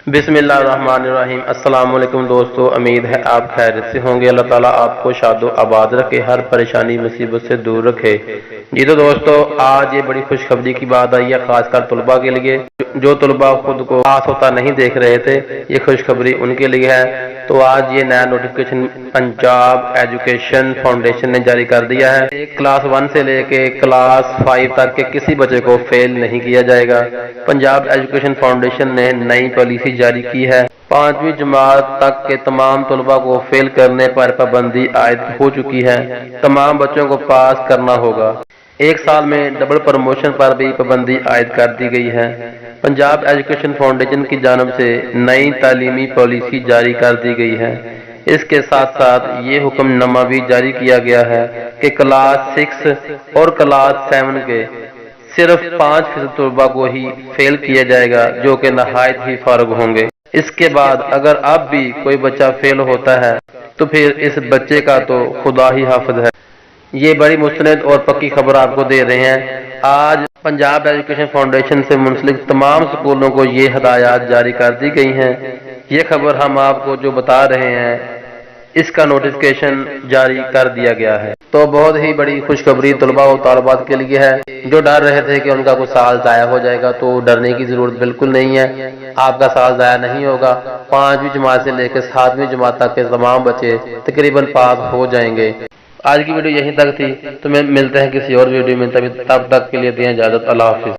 बिस्मिल्लाहिर्रहमानिर्रहीम। अस्सलाम वालेकुम दोस्तों, उम्मीद है आप खैरियत से होंगे। अल्लाह ताला आपको शादो आबाद रखे, हर परेशानी मुसीबत से दूर रखे। जी तो दोस्तों, आज ये बड़ी खुशखबरी की बात आई है, खासकर तलबा के लिए। जो तलबा खुद को पास होता नहीं देख रहे थे, ये खुशखबरी उनके लिए है। तो आज ये नया नोटिफिकेशन पंजाब एजुकेशन फाउंडेशन ने जारी कर दिया है। क्लास 1 से लेके क्लास 5 तक के किसी बच्चे को फेल नहीं किया जाएगा। पंजाब एजुकेशन फाउंडेशन ने नई पॉलिसी जारी की है। 5वीं जमात तक के तमाम तलबा को फेल करने पर पाबंदी आयद हो चुकी है। तमाम बच्चों को पास करना होगा। 1 साल में डबल प्रमोशन पर भी पाबंदी आयद कर दी गई है। पंजाब एजुकेशन फाउंडेशन की जानब से नई तालीमी पॉलिसी जारी कर दी गई है। इसके साथ साथ ये हुक्मनामा भी जारी किया गया है कि क्लास 6 और क्लास 7 के सिर्फ 5% तलबा को ही फेल किया जाएगा, जो कि नहायत ही फारग होंगे। इसके बाद अगर अब भी कोई बच्चा फेल होता है तो फिर इस बच्चे का तो खुदा ही हाफिज है। ये बड़ी मुस्तनद और पक्की खबर आपको दे रहे हैं। आज पंजाब एजुकेशन फाउंडेशन से मुंसलिक तमाम स्कूलों को ये हदायत जारी कर दी गई हैं। ये खबर हम आपको जो बता रहे हैं, इसका नोटिफिकेशन जारी कर दिया गया है। तो बहुत ही बड़ी खुशखबरी तलबा और तालिबात के लिए है। जो डर रहे थे कि उनका कुछ साल ज़ाया हो जाएगा, तो डरने की ज़रूरत बिल्कुल नहीं है। आपका साल ज़ाया नहीं होगा। 5वीं जमात से लेकर 7वीं जमात तक के तमाम बच्चे तकरीबन पास हो जाएंगे। आज की वीडियो यहीं तक थी, तो मिलते हैं किसी और वीडियो में। तब तक के लिए दें इजाज़त। अल्लाह हाफिज़।